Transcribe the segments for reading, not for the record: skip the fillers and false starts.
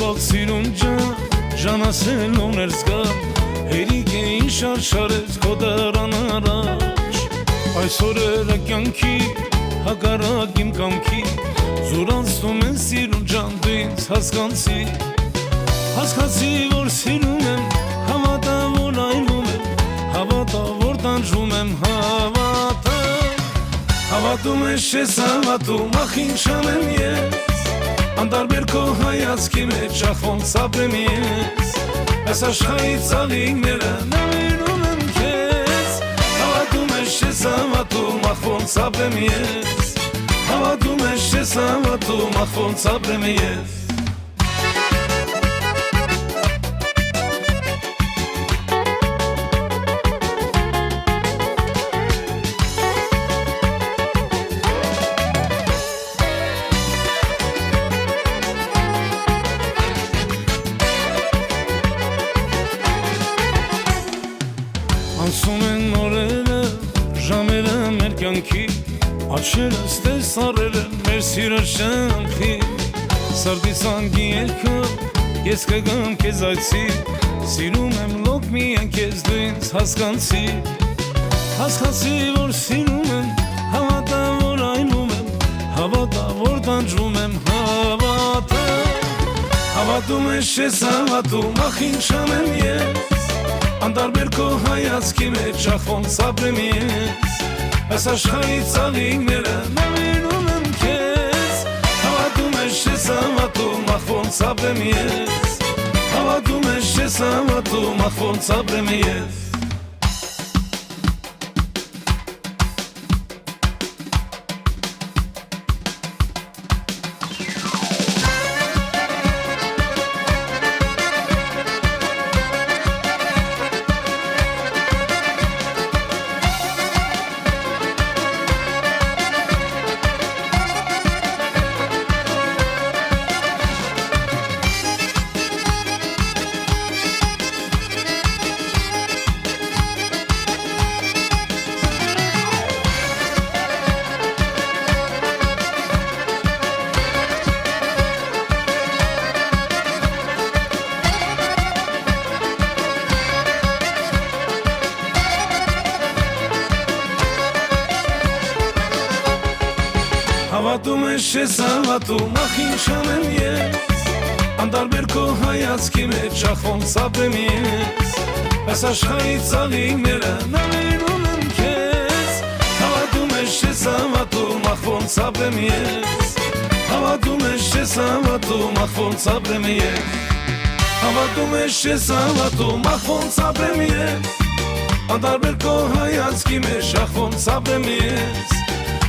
Ավակ սիրուն ջան ասել ուներ զգամ Հերիք էին շարշարեց քո դարան առաջ Այսօր էրը կյանքի հակառակ իմ կամքի Զուրանցում են սիրուն ջան դու ինձ հասկանցի Հասկացի որ սիրում եմ Հավատա որ այլում եմ Հավատա որ տանջում եմ Հավատում ես չես հավատում ախ ինչ անեմ ես Անդարբեր քո հայացքի մեջ ախ ոնց ապրեմ ես Այս աշխարհի ծաղիկները նվիրում եմ քեզ Հավատում ես չես հավատում ախ ոնց ապրեմ ես Հավատում ես չես հավատում ախ ոնց ապրեմ ես Անցում են օրերը, ժամերը մեր կյանքի Աչերս տեսարել են մեր սիրո շանքի Սարդիս անգի երկը, ես կգամ կեզ այցի Սիրում եմ լոք միայն կեզ դու ինձ հասկանցի Հասկանցի որ սիրում եմ, հավատա որ այնում եմ Հավատա որ տանջում եմ, Հավատում ես չես հավատում, ախ ինչ անեմ ես Անդարբեր քո հայացքի մեջ ախ ոնց ապրեմ ես Այս աշխարհի ծաղիկները նվիրում եմ քեզ Հավատում ես չես հավատում ախ ոնց ապրեմ ես Հավատում ես չես հավատում ախ ոնց ապրեմ ես Հավատում ես չես հավատում, ախ ինչ անեմ ես Անդարբեր քո հայացքի մեջ ախ ոնց ապրեմ ես Այս աշխարհի ծաղիկները նվիրում եմ քեզ Հավատում ես չես հավատում, ախ ոնց ապրեմ ես Հավատում ես չես հավատում, ախ ոնց ապրեմ ես Հավատում ես չես հավատում, ախ ոնց ապրեմ ես Անդարբեր քո հայացքի մեջ ախ ոնց ապրեմ ես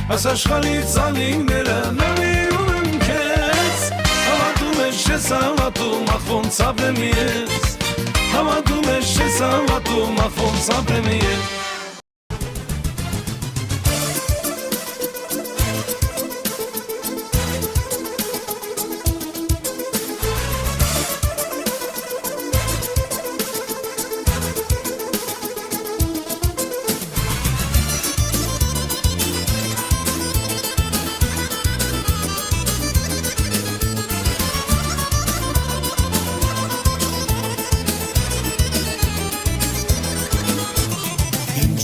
Այս աշխարհի ծաղիկները նվիրում եմ քեզ Հավատում ես չես հավատում, ախ ոնց ապրեմ ես Հավատում ես չես հավատում, ախ ոնց ապրեմ ես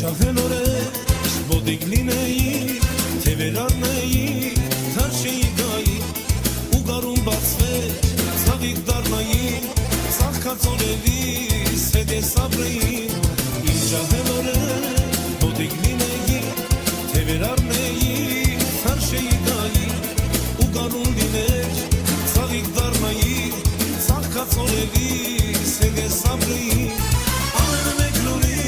Չախել օրես ոտիկ լինեի, թևերարն էի, թարշեի գայի, ու գարուն բացվեր, ծաղիկ դարնայի, ծաղկած օրերիս հետ ես ապրեի, իմ չախել օրես ոտիկ լինեի, թևերարն էի, թարշեի գայի, ու գարուն լիներ, ծաղիկ դարնայի, ծաղկած օրերիս հետ ես ապրեի, ամենը մեկ լուրի,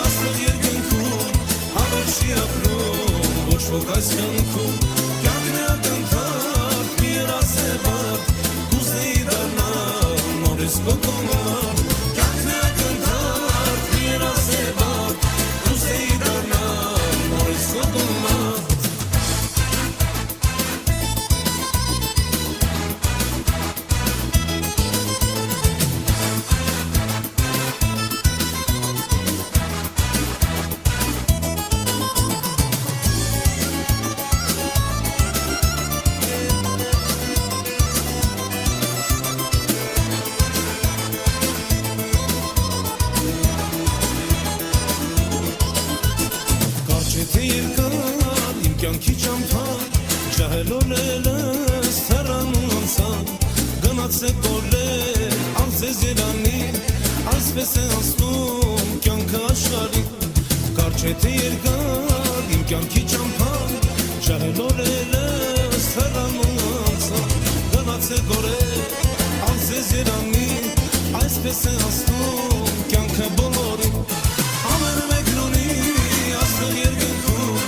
աստղ երկնքում, հավերժի ապրում, ոչ ոք այս կյանքում, կյանքն է ակնթարթ, մի երազեվարդ, կուզեի դառնալ, նորից քո կողմար, կյանքն է ակնթարթ, մի երազեվարդ, կուզեի դառնալ, նորից քո կողմար օրեր անձեզ երանին Այսպես է անցնում կյանքը աշխարհին Կարճ է թե երկար իմ կյանքի ճամփան Ջահել օրերս հեռանում անցան Գնացեք օրեր անձեզ երանին Այսպես է անցնում կյանքը բոլորին Ամեն մեկն ունի աստղ երկնքում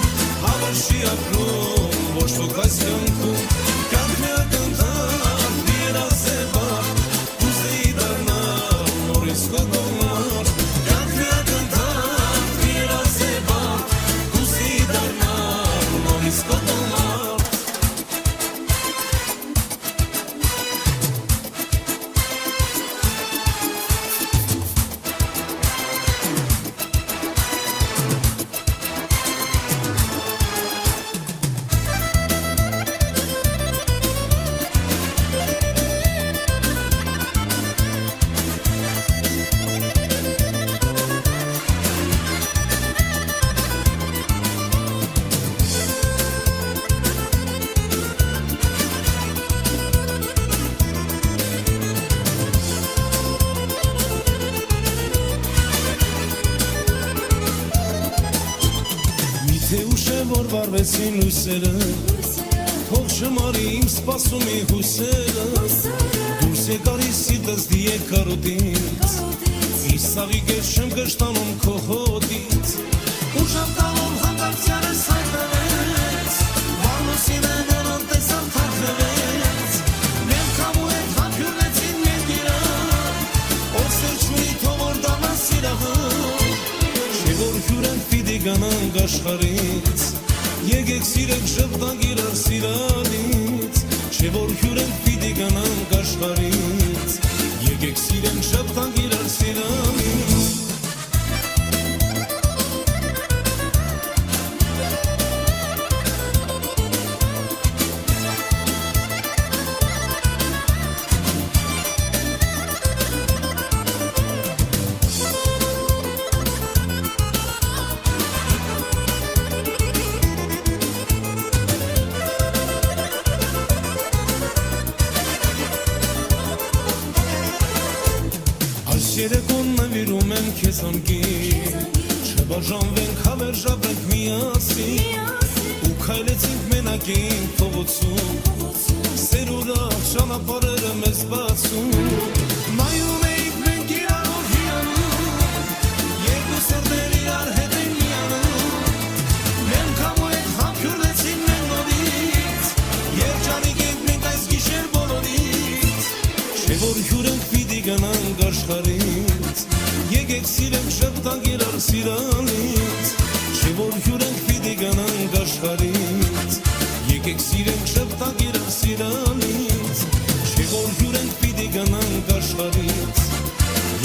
Հավերժ չի ապրում ոչ ոք այս կյանքում Կյանքն է ակնթարթ մի երազեբար Կուզեի դառնալ նորից քո կողմար Կյանքն է ակնթարթ մի երազեբար Կուզեի դառնալ նորից քո կողմար Թե ուշ է որ վարվեցին լույսերը Թող շմարի իմ սպասումի հույսերը Դուրս եկարի սիրտս դի եկարոտից Իս սաղի գետ շեմ կշտանում քո հոտից Ուժավ տալով հանդարցյարս հայտնվեց Վարնոսին է նրան տեսան թարխվեց Մեմ կամու հետ հապյուրնեցին մեր գիրան Ով սերջունի թողոր դանա սիրահան Չէ որ հյուրենք պիտի գանանք աշխարից Եկեք սիրեք ժպտանք իրար սիրանից Չէ որ հյուրենք պիտի գանանք աշխարից Եկեք սիրենք ժպտանք իրար սիրանից Երեկոն նվիրում եմ քեզ անգին Չբաժանվենք հավերժաբենք միասին Ու քայլեցինք մենակ էինք փողոցում Սեր ուրախ ճանապարհերը մեզ բացում Նայում էինք մենք իրարով հիանում Երկու սրտեր իրար հետ են միանում Մեմ կամու հետ համբյուրնեցին մեր նորից Երջանիկ ենք մենք այս գիշեր բոլորից Չէ որ հյուրենք պիտի գանանք աշխարից Եկեք սիրենք ժպտանք իրար սիրանից Չէ որ հյուրենք պիտի գանանք աշխարից Եկեք սիրենք ժպտանք իրար սիրանից Չէ որ հյուրենք պիտի գանանք աշխարից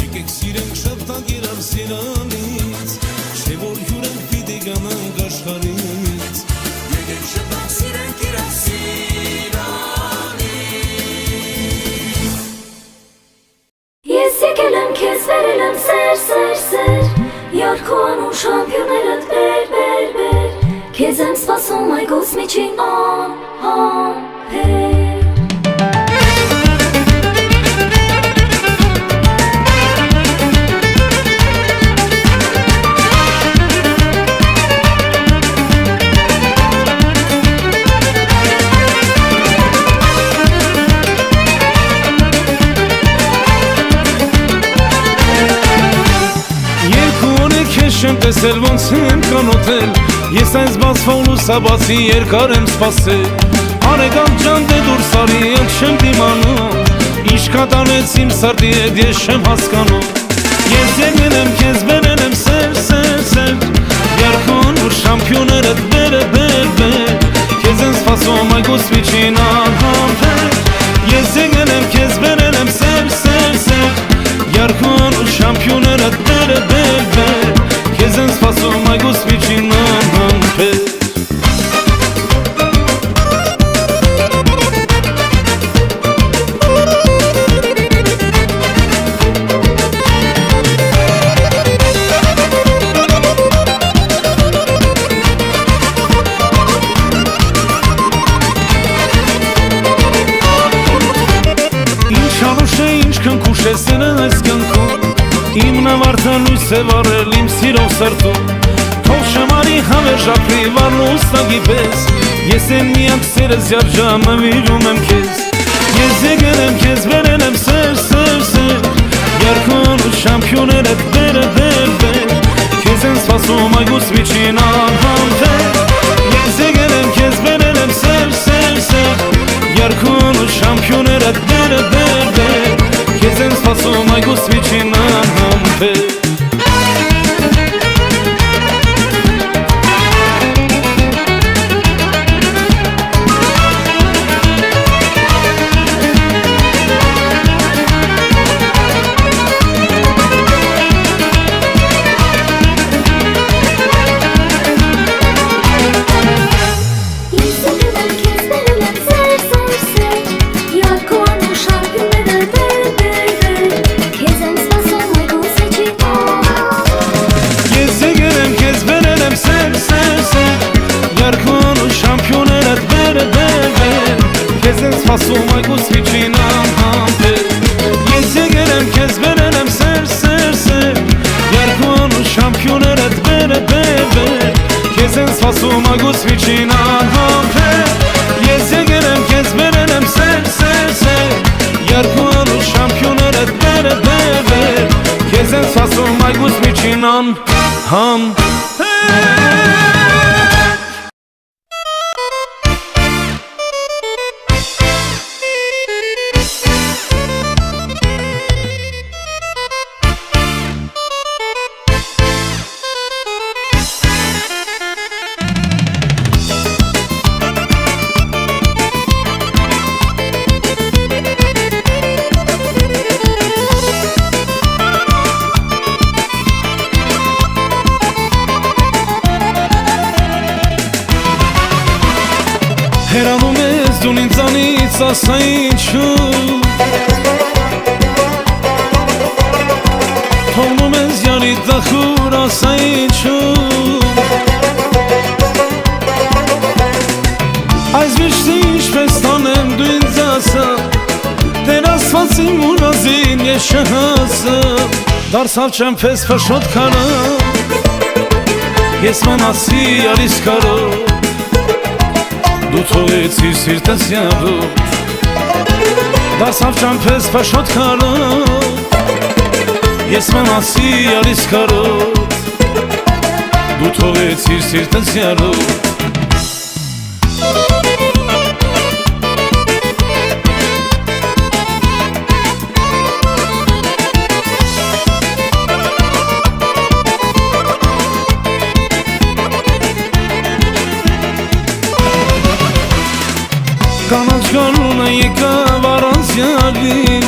Եկեք սիրենք ժպտանք իրար սիրանից Չէ որ հյուրենք պիտի գանանք աշխարից Եկեք ժպտանք սիրենք իրար Եկել եմ քեզ վերել եմ սեր Յարքո անուն շամպյուրներըդ բեր Քեզ եմ սպասում այգուս միջին անհամբեր Չեմ տեսել ոնց եմ կանոթել Ես այս բացվա ու լուսաբացի երկար եմ սպասել Արեգամ ջան դե դուրս արի եմ չեմ դիմանում Ինչ կատարեց իմ սրտի հետ ես չեմ հասկանում Ես եկել եմ քեզ բերել եմ սեր Երգուն ու շամպյոներըդ բեր Քեզ եմ սպասում այգուս միջին անհամբեր Ես եկել եմ քեզ բերել եմ սեր Երգուն ու շամպյոներըդ բեր Քեզ եմ սպասում այգուս միջին անհամբեր ինչքան քուշեսել այս կյանքում Իմ նավարդան լույս է վառել իմ սիրով սրտում Թող շամարի հավերժ ապրի վառլուստագի պես Ես եմ միակ սերս յարժամը վիրում եմ քեզ Ես եկել եմ քեզ վերել եմ սեր, սեր, սեր Երքուն ու շամպյոներ էտ բերը, բեր, բեր Քեզ են սպասում այգուս միջին անհամբեր Ես եկել եմ քեզ վերել եմ սեր, սեր, սեր Երքուն ու շամպյոներ էտ բերը, բեր, բեր Քեզ են սպասում այգուս միջին անհամբեր Սպասում այգուս միջին անհամբեր Ես եկել եմ քեզ վերել եմ սեր, սեր, սեր Երգուն ու շամպյոներըդ բերը, բեր, բեր Քեզ են սպասում այգուս միջին անհամբեր Ես եկել եմ քեզ վերել եմ սեր, սեր, սեր Երգուն ու շամպյոներըդ բերը, բեր, բեր Քեզ են սպասում այգուս միջին անհամբեր Հերանում ես դուն ինձանից ասա ինչու Թողնում ես յարի դախուր ասա ինչու Այս վիշտի ինչպես տանեմ դու ինձ ասա Տեր ասված իմ ունազին ես չհասա Դարսավ չեմ պես փշոտ քարը Ես մանասի արիս կարով Դու թողեցիր սիրտս յարոտ Դարսավ ճամպես փաշոտ քարոտ Ես մնացի արիս կարոտ Դու թողեցիր սիրտս յարոտ Կանաչ գարունը եկավ առանց յալին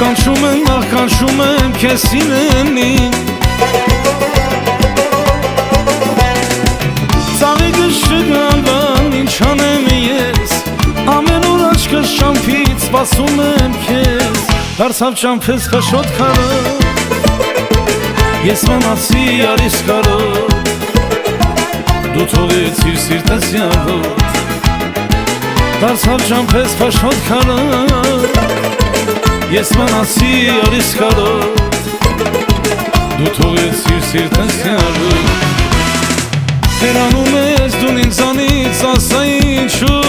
Կանչում եմ, ախ կանչում եմ քեզ սիրելին Ծաղիկս չգալվան ինչ անեմ ես Ամեն օր աչքս շամփից սպասում եմ քեզ Դարսավ ճամփես փշոտ քարը Ես մնացի արիս կարոտ Դու թողեցիր սիրտս յարոտ Դարսավ ճամփես փաշոտ քարը Ես մնացի արիս կարոտ Դու թողեցիր սիրտս յարոտ Հերանում ես դուն ինձանից ասա ինչու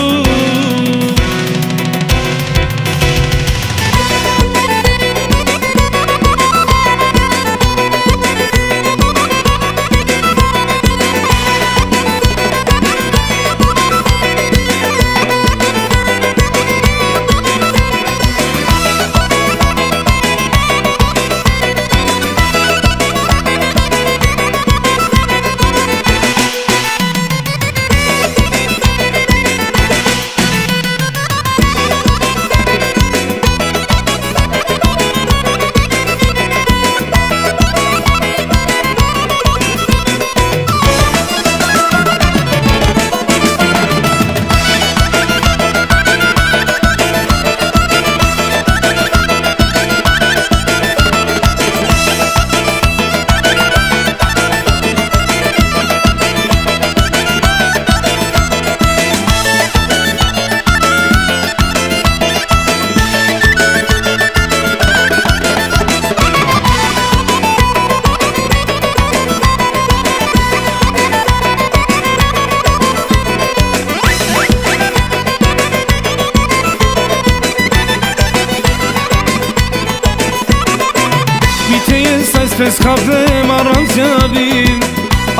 Այսպես կապրեմ առանց յավին,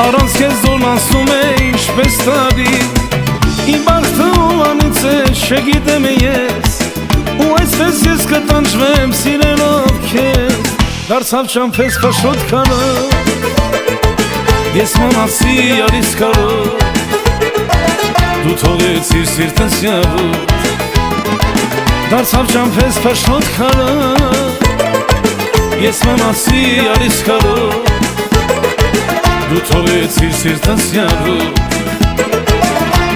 առանց կեզ դոն ասում է ինչպես տավի Իմ բախտը ովանից է չգիտեմ ես Ու այսպես ես կտանջվեմ սիրելով կեզ Դարձավ ճամպես պաշոտ կարը Ես մնացի արիս կարը Դու թողեցիր սիրտս յավուտ Դարձավ ճամպես պաշոտ կարը Ես մնացի արիս կարը Դու թողեցիր սիրտս յավուտ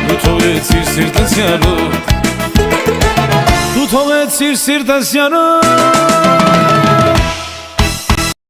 Դու թողեցիր սիրտս յավուտ Դու թողեցիր սիրտս յավուտ